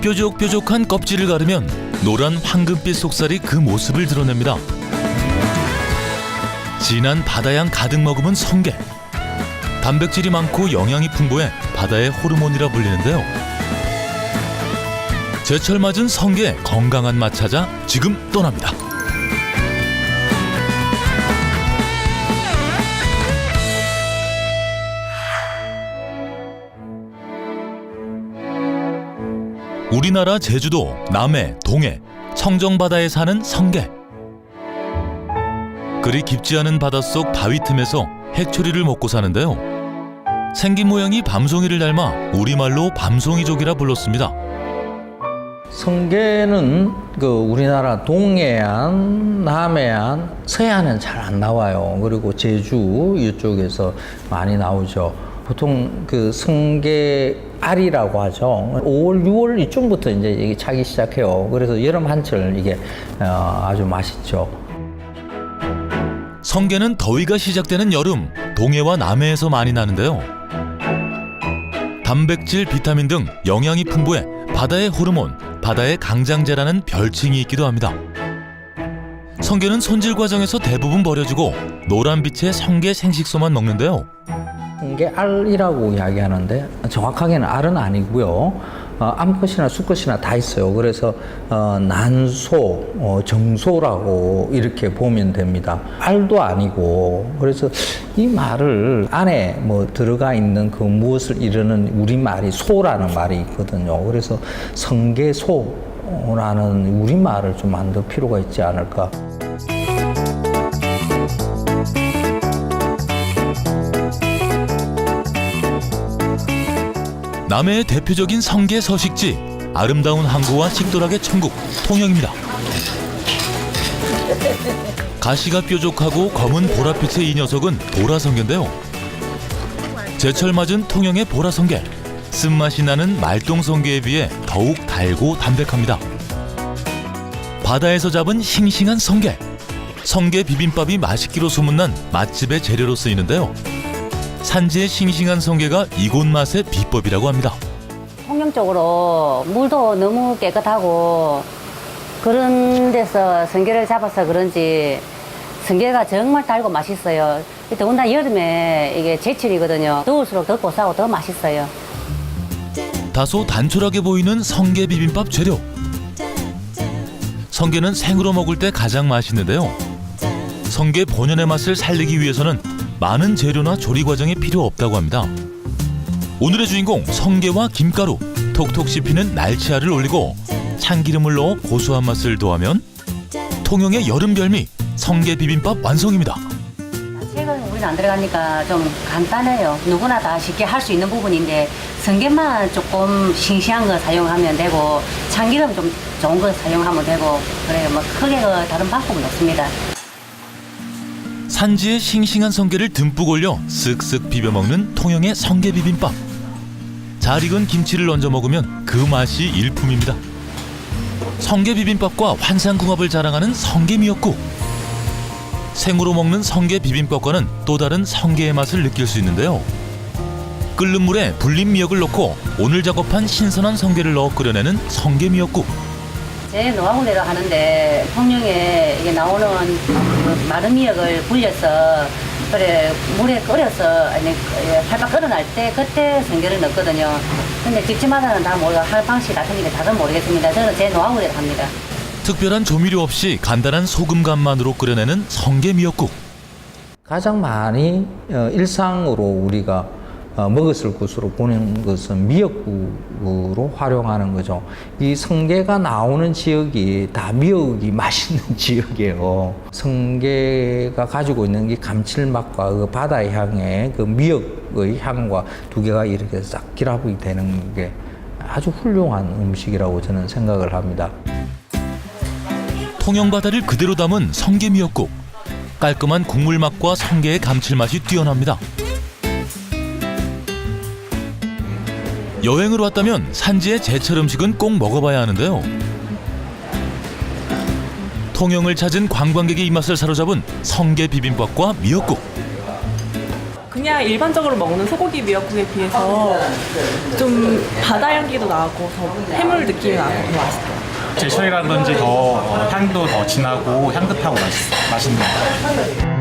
뾰족뾰족한 껍질을 가르면 노란 황금빛 속살이 그 모습을 드러냅니다. 진한 바다향 가득 머금은 성게. 단백질이 많고 영양이 풍부해 바다의 호르몬이라 불리는데요. 제철 맞은 성게 건강한 맛 찾아 지금 떠납니다. 우리나라 제주도, 남해, 동해, 청정바다에 사는 성게. 그리 깊지 않은 바닷속 바위 틈에서 해초리를 먹고 사는데요. 생긴 모양이 밤송이를 닮아 우리말로 밤송이족이라 불렀습니다. 성게는 우리나라 동해안, 남해안, 서해안은 잘 안 나와요. 그리고 제주 이쪽에서 많이 나오죠. 보통 성게 알이라고 하죠. 5월, 6월 이쯤부터 이제 이게 차기 시작해요. 그래서 여름 한철 이게 아주 맛있죠. 성게는 더위가 시작되는 여름, 동해와 남해에서 많이 나는데요. 단백질, 비타민 등 영양이 풍부해 바다의 호르몬, 바다의 강장제라는 별칭이 있기도 합니다. 성게는 손질 과정에서 대부분 버려지고 노란빛의 성게 생식소만 먹는데요. 성게 알이라고 이야기하는데 정확하게는 알은 아니고요. 암컷이나 수컷이나 다 있어요. 그래서 난소, 정소라고 이렇게 보면 됩니다. 알도 아니고, 그래서 이 말을 안에 들어가 있는 그 무엇을 이르는 우리말이 소라는 말이 있거든요. 그래서 성게소라는 우리말을 좀 만들 필요가 있지 않을까. 남해의 대표적인 성게 서식지, 아름다운 항구와 식도락의 천국, 통영입니다. 가시가 뾰족하고 검은 보랏빛의 이 녀석은 보라성게인데요. 제철 맞은 통영의 보라성게, 쓴맛이 나는 말똥성게에 비해 더욱 달고 담백합니다. 바다에서 잡은 싱싱한 성게, 성게 비빔밥이 맛있기로 소문난 맛집의 재료로 쓰이는데요. 산지의 싱싱한 성게가 이곳 맛의 비법이라고 합니다. 통영 쪽으로 물도 너무 깨끗하고 그런 데서 성게를 잡아서 그런지 성게가 정말 달고 맛있어요. 더군다나 여름에 이게 제철이거든요. 더울수록 더 고소하고 더 맛있어요. 다소 단촐하게 보이는 성게 비빔밥 재료. 성게는 생으로 먹을 때 가장 맛있는데요. 성게 본연의 맛을 살리기 위해서는 많은 재료나 조리 과정이 필요 없다고 합니다. 오늘의 주인공 성게와 김가루, 톡톡 씹히는 날치알을 올리고 참기름을 넣어 고소한 맛을 더하면 통영의 여름 별미 성게 비빔밥 완성입니다. 색은 우리는 안 들어가니까 좀 간단해요. 누구나 다 쉽게 할 수 있는 부분인데 성게만 조금 싱싱한 거 사용하면 되고 참기름 좀 좋은 거 사용하면 되고 그래요. 크게 다른 방법은 없습니다. 산지의 싱싱한 성게를 듬뿍 올려 쓱쓱 비벼 먹는 통영의 성게 비빔밥. 잘 익은 김치를 얹어 먹으면 그 맛이 일품입니다. 성게 비빔밥과 환상궁합을 자랑하는 성게 미역국. 생으로 먹는 성게 비빔밥과는 또 다른 성게의 맛을 느낄 수 있는데요. 끓는 물에 불린 미역을 넣고 오늘 작업한 신선한 성게를 넣어 끓여내는 성게 미역국. 제 노하우대로 하는데 통영에 이게 나오는 그 마른 미역을 불려서 그래 물에 끓여서 팔팔 끓어날 때 그때 성게를 넣거든요. 근데 집집마다는 다 할 방식이 다 틀리니까 다들 모르겠습니다. 저는 제 노하우대로 합니다. 특별한 조미료 없이 간단한 소금 간만으로 끓여내는 성게 미역국. 가장 많이 일상으로 우리가 먹었을 것으로 보는 것은 미역국으로 활용하는 거죠. 이 성게가 나오는 지역이 다 미역이 맛있는 지역이에요. 성게가 가지고 있는 이 감칠맛과 그 바다의 향에 그 미역의 향과 두 개가 이렇게 싹 결합이 되는 게 아주 훌륭한 음식이라고 저는 생각을 합니다. 통영 바다를 그대로 담은 성게 미역국. 깔끔한 국물 맛과 성게의 감칠맛이 뛰어납니다. 여행을 왔다면 산지의 제철 음식은 꼭 먹어봐야 하는데요. 통영을 찾은 관광객의 입맛을 사로잡은 성게 비빔밥과 미역국. 그냥 일반적으로 먹는 소고기 미역국에 비해서 좀 바다 향기도 나고 더 해물 느낌이 나고 더 맛있어요. 제철이라든지 더 향도 더 진하고 향긋하고 맛있는 것 같아요.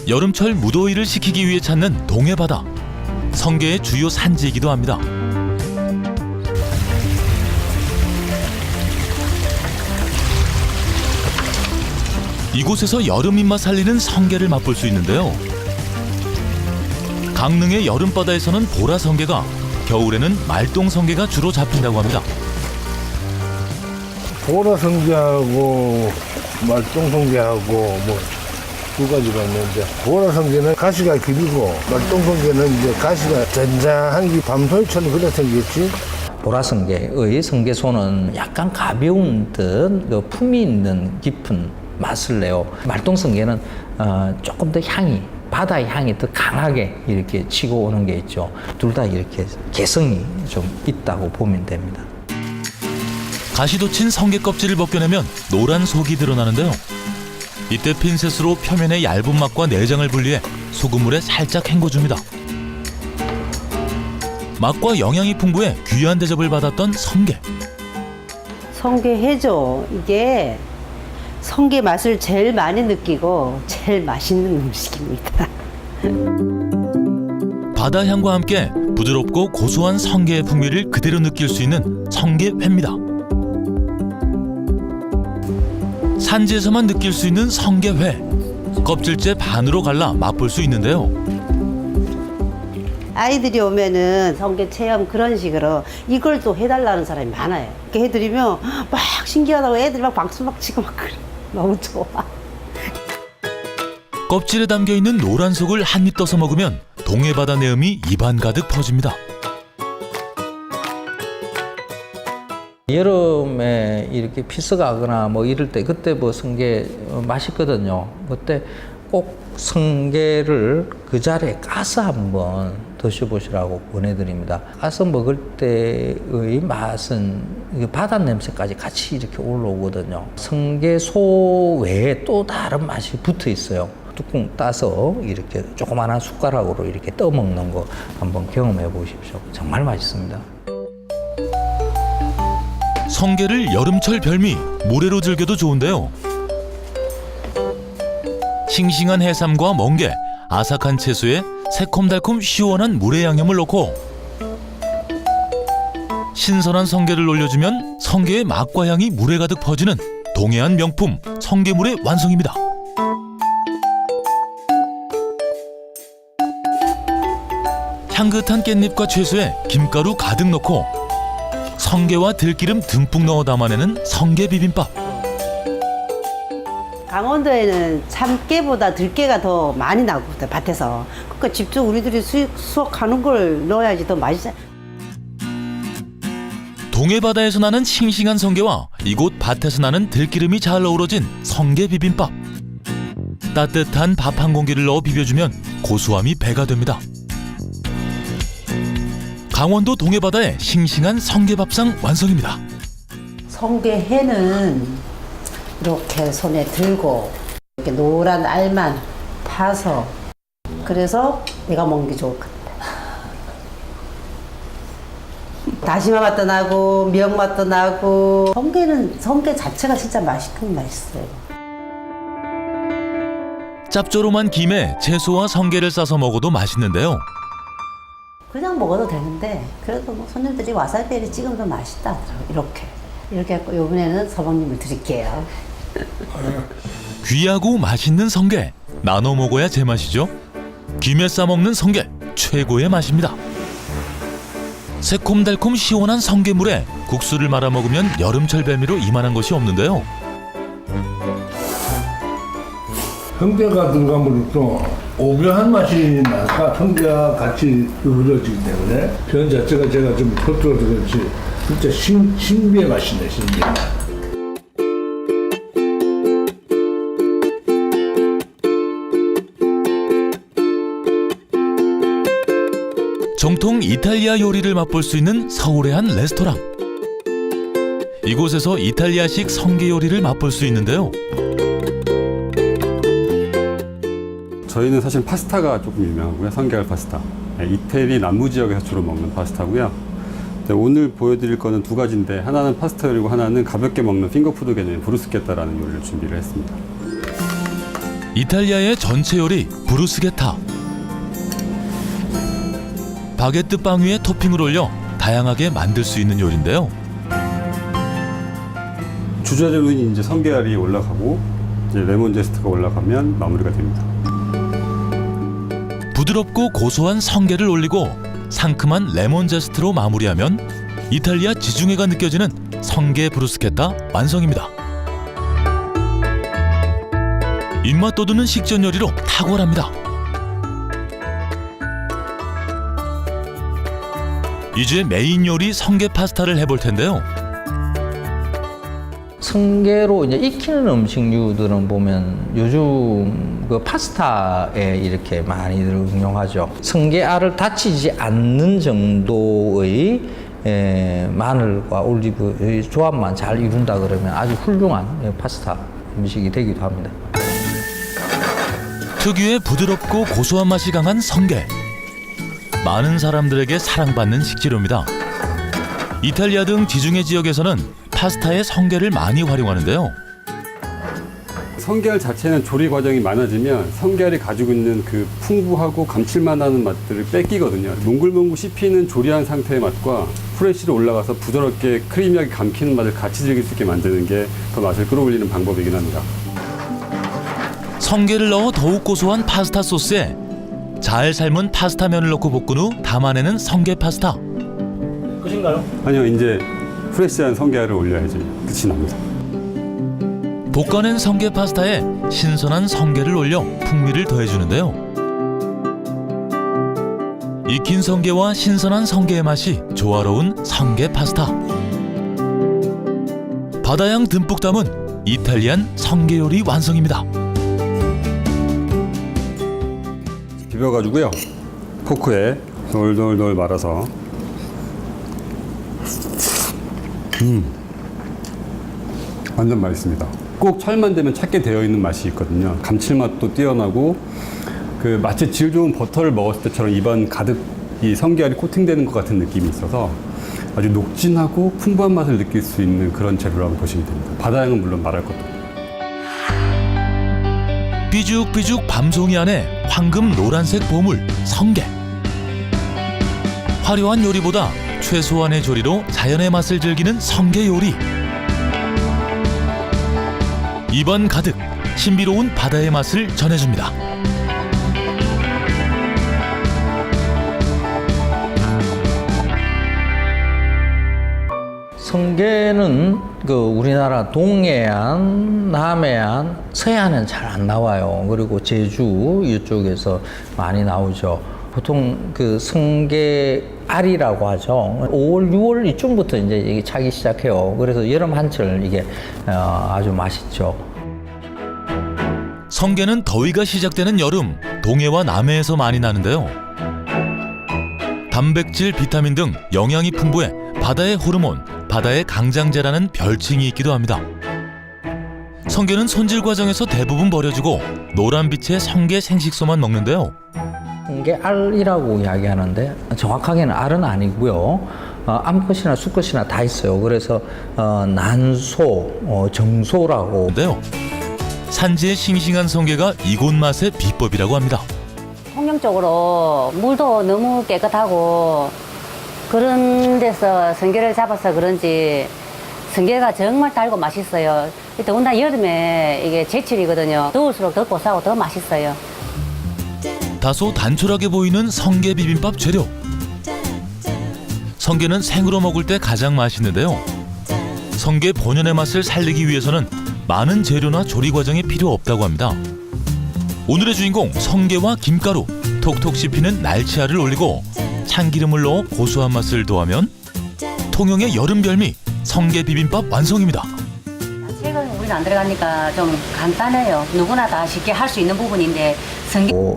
여름철 무더위를 식히기 위해 찾는 동해바다. 성게의 주요 산지이기도 합니다. 이곳에서 여름 입맛 살리는 성게를 맛볼 수 있는데요. 강릉의 여름바다에서는 보라성게가, 겨울에는 말똥성게가 주로 잡힌다고 합니다. 보라성게하고 말똥성게하고 뭐 두 가지가 있는데, 보라성게는 가시가 길고 말똥성게는 이제 가시가 잔잔한 게 밤솔처럼 그래 생겼지. 보라성게의 성게소는 약간 가벼운 듯 품이 있는 깊은 맛을 내요. 말똥성게는 조금 더 향이, 바다의 향이 더 강하게 이렇게 치고 오는 게 있죠. 둘 다 이렇게 개성이 좀 있다고 보면 됩니다. 가시도 친 성게 껍질을 벗겨내면 노란 속이 드러나는데요. 이때 핀셋으로 표면의 얇은 맛과 내장을 분리해 소금물에 살짝 헹궈줍니다. 맛과 영양이 풍부해 귀한 대접을 받았던 성게. 성게회죠. 이게 성게 맛을 제일 많이 느끼고 제일 맛있는 음식입니다. 바다 향과 함께 부드럽고 고소한 성게의 풍미를 그대로 느낄 수 있는 성게회입니다. 산지에서만 느낄 수 있는 성게회. 껍질째 반으로 갈라 맛볼 수 있는데요. 아이들이 오면은 성게 체험 그런 식으로 이걸 또 해달라는 사람이 많아요. 이렇게 해드리면 막 신기하다고 애들이 막 박수 막 치고 막 그래. 너무 좋아. 껍질에 담겨있는 노란 속을 한 입 떠서 먹으면 동해바다 내음이 입안 가득 퍼집니다. 여름에 이렇게 피서가거나 뭐 이럴 때 그때 뭐 성게 맛있거든요. 그때 꼭 성게를 그 자리에 까서 한번 드셔보시라고 권해드립니다. 까서 먹을 때의 맛은 바다 냄새까지 같이 이렇게 올라오거든요. 성게소 외에 또 다른 맛이 붙어 있어요. 뚜껑 따서 이렇게 조그마한 숟가락으로 이렇게 떠먹는 거 한번 경험해 보십시오. 정말 맛있습니다. 성게를 여름철 별미 모래로 즐겨도 좋은데요. 싱싱한 해삼과 멍게, 아삭한 채소에 새콤달콤 시원한 물회 양념을 넣고 신선한 성게를 올려주면 성게의 맛과 향이 물에 가득 퍼지는 동해안 명품 성게물의 완성입니다. 향긋한 깻잎과 채소에 김가루 가득 넣고 성게와 들기름 듬뿍 넣어 담아내는 성게 비빔밥. 강원도에는 참깨보다 들깨가 더 많이 나거든요, 밭에서. 그러니까 직접 우리들이 수확하는 걸 넣어야지 더 맛있어요. 동해바다에서 나는 싱싱한 성게와 이곳 밭에서 나는 들기름이 잘 어우러진 성게 비빔밥. 따뜻한 밥 한 공기를 넣어 비벼주면 고소함이 배가 됩니다. 강원도 동해바다의 싱싱한 성게밥상 완성입니다. 성게회는 이렇게 손에 들고 이렇게 노란 알만 파서 그래서 내가 먹는 게 좋을 것 같아. 다시마 맛도 나고 미역 맛도 나고 성게 자체가 진짜 맛있어요. 짭조름한 김에 채소와 성게를 싸서 먹어도 맛있는데요. 그냥 먹어도 되는데 그래도 뭐 손님들이 와사비를 찍으면 더 맛있다 하더라고요. 이렇게 해서 이번에는 서방님을 드릴게요. 귀하고 맛있는 성게 나눠 먹어야 제맛이죠. 김에 싸먹는 성게 최고의 맛입니다. 새콤달콤 시원한 성게물에 국수를 말아 먹으면 여름철 별미로 이만한 것이 없는데요. 성게가 들어가면 또 오묘한 맛이 나서 성게와 같이 어우러지기 때문에 편 자체가 제가 좀 겉들어서 그렇지 진짜 신비의 맛이네, 신비의 맛. 정통 이탈리아 요리를 맛볼 수 있는 서울의 한 레스토랑. 이곳에서 이탈리아식 성게 요리를 맛볼 수 있는데요. 저희는 사실 파스타가 조금 유명하고요. 성게알 파스타. 네, 이태리 남부 지역에서 주로 먹는 파스타고요. 네, 오늘 보여드릴 거는 두 가지인데 하나는 파스타 요리고 하나는 가볍게 먹는 핑거푸드 개념인 브루스케타라는 요리를 준비를 했습니다. 이탈리아의 전체 요리 브루스게타. 바게트 빵 위에 토핑을 올려 다양하게 만들 수 있는 요리인데요. 주재료는 이제 성게알이 올라가고 이제 레몬 제스트가 올라가면 마무리가 됩니다. 부드럽고 고소한 성게를 올리고 상큼한 레몬 제스트로 마무리하면 이탈리아 지중해가 느껴지는 성게 브루스케타 완성입니다. 입맛 돋우는 식전 요리로 탁월합니다. 이제 메인 요리 성게 파스타를 해볼 텐데요. 성게로 이제 익히는 음식류들은 보면 요즘 그 파스타에 이렇게 많이들 응용하죠. 성게알을 다치지 않는 정도의 마늘과 올리브의 조합만 잘 이룬다 그러면 아주 훌륭한 파스타 음식이 되기도 합니다. 특유의 부드럽고 고소한 맛이 강한 성게. 많은 사람들에게 사랑받는 식재료입니다. 이탈리아 등 지중해 지역에서는 파스타에 성게를 많이 활용하는데요. 성게알 자체는 조리 과정이 많아지면 성게알이 가지고 있는 그 풍부하고 감칠맛나는 맛들을 뺏기거든요. 몽글몽글 씹히는 조리한 상태의 맛과 프레쉬로 올라가서 부드럽게 크리미하게 감키는 맛을 같이 즐길 수 있게 만드는 게 더 맛을 끌어올리는 방법이긴 합니다. 성게를 넣어 더욱 고소한 파스타 소스에 잘 삶은 파스타면을 넣고 볶은 후 담아내는 성게 파스타. 아니요, 이제 프레쉬한 성게알을 올려야지 끝이 납니다. 볶아낸 성게 파스타에 신선한 성게를 올려 풍미를 더해주는데요. 익힌 성게와 신선한 성게의 맛이 조화로운 성게 파스타. 바다향 듬뿍 담은 이탈리안 성게 요리 완성입니다. 비벼가지고요. 포크에 돌돌돌 말아서 완전 맛있습니다. 꼭 철만 되면 찾게 되어 있는 맛이 있거든요. 감칠맛도 뛰어나고 그 마치 질 좋은 버터를 먹었을 때처럼 입안 가득 이 성게알이 코팅되는 것 같은 느낌이 있어서 아주 녹진하고 풍부한 맛을 느낄 수 있는 그런 재료라고 보시면 됩니다. 바다향은 물론 말할 것도 없고. 삐죽삐죽 밤송이 안에 황금 노란색 보물 성게. 화려한 요리보다 최소한의 조리로 자연의 맛을 즐기는 성게 요리. 입안 가득 신비로운 바다의 맛을 전해줍니다. 성게는 그 우리나라 동해안, 남해안, 서해안은 잘 안 나와요. 그리고 제주 이쪽에서 많이 나오죠. 보통 그 성게알이라고 하죠. 5월, 6월 이쯤부터 이제 이게 차기 시작해요. 그래서 여름 한철 이게 아주 맛있죠. 성게는 더위가 시작되는 여름 동해와 남해에서 많이 나는데요. 단백질, 비타민 등 영양이 풍부해 바다의 호르몬, 바다의 강장제라는 별칭이 있기도 합니다. 성게는 손질 과정에서 대부분 버려지고 노란빛의 성게 생식소만 먹는데요. 성게알이라고 이야기하는데 정확하게는 알은 아니고요. 암컷이나 수컷이나 다 있어요. 그래서 난소, 정소라고. 근데요. 산지의 싱싱한 성게가 이곳 맛의 비법이라고 합니다. 통영적으로 물도 너무 깨끗하고 그런 데서 성게를 잡아서 그런지 성게가 정말 달고 맛있어요. 더군다나 여름에 이게 제철이거든요. 더울수록 더 고소하고 더 맛있어요. 다소 단촐하게 보이는 성게 비빔밥 재료. 성게는 생으로 먹을 때 가장 맛있는데요. 성게 본연의 맛을 살리기 위해서는 많은 재료나 조리 과정이 필요 없다고 합니다. 오늘의 주인공 성게와 김가루, 톡톡 씹히는 날치알을 올리고 참기름을 넣어 고소한 맛을 더하면 통영의 여름 별미 성게 비빔밥 완성입니다. 최근 우리 기름기도 안 들어가니까 좀 간단해요. 누구나 다 쉽게 할 수 있는 부분인데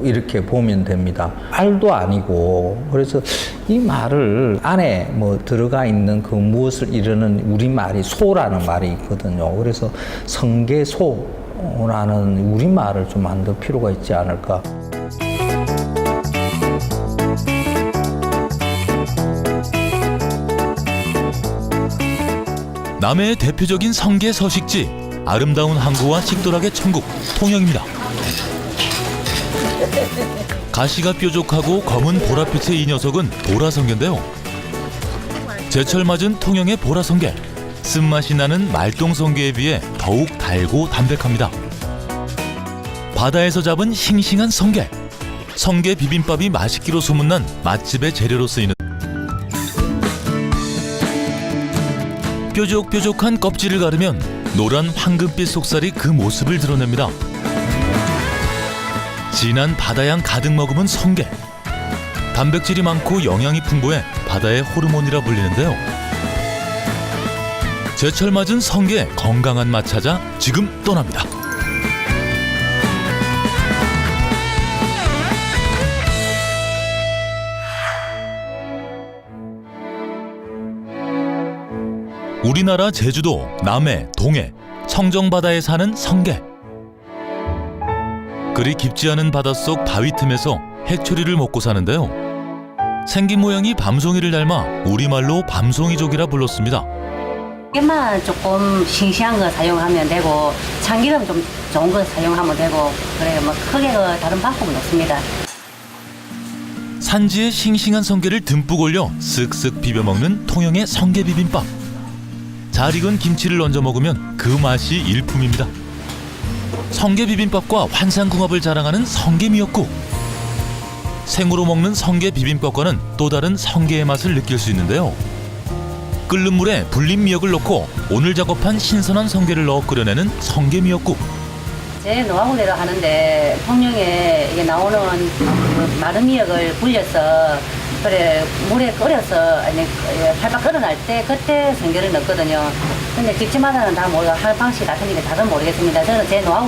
이렇게 보면 됩니다. 말도 아니고 그래서 이 말을 안에 뭐 들어가 있는 그 무엇을 이루는 우리말이 소라는 말이 있거든요. 그래서 성게소라는 우리말을 좀 만들 필요가 있지 않을까. 남해의 대표적인 성게 서식지, 아름다운 항구와 식도락의 천국 통영입니다. 가시가 뾰족하고 검은 보랏빛의 이 녀석은 보라성게인데요. 제철 맞은 통영의 보라성게, 쓴맛이 나는 말똥성게에 비해 더욱 달고 담백합니다. 바다에서 잡은 싱싱한 성게, 성게 비빔밥이 맛있기로 소문난 맛집의 재료로 쓰이는 뾰족뾰족한 껍질을 가르면 노란 황금빛 속살이 그 모습을 드러냅니다. 진한 바다향 가득 머금은 성게. 단백질이 많고 영양이 풍부해 바다의 호르몬이라 불리는데요. 제철 맞은 성게 건강한 맛 찾아 지금 떠납니다. 우리나라 제주도, 남해, 동해, 청정바다에 사는 성게. 그리 깊지 않은 바닷속 바위 틈에서 해초리를 먹고 사는데요. 생긴 모양이 밤송이를 닮아 우리말로 밤송이족이라 불렀습니다. 깨만 조금 싱싱한 거 사용하면 되고 참기름 좀 좋은 거 사용하면 되고 그래요. 뭐 크게 다른 방법은 없습니다. 산지에 싱싱한 성게를 듬뿍 올려 쓱쓱 비벼 먹는 통영의 성게 비빔밥. 잘 익은 김치를 얹어 먹으면 그 맛이 일품입니다. 성게 비빔밥과 환상궁합을 자랑하는 성게 미역국. 생으로 먹는 성게 비빔밥과는 또 다른 성게의 맛을 느낄 수 있는데요. 끓는 물에 불린 미역을 넣고 오늘 작업한 신선한 성게를 넣어 끓여내는 성게 미역국. 제 노하우대로 하는데 통영에 이게 나오는 그 마른 미역을 불려서 그래 물에 끓여서 팔팔 끓어날 때 그때 성게를 넣거든요. 근데 집집마다는 다 할 방식이 같으니까 다들 모르겠습니다. 저는 제 노하우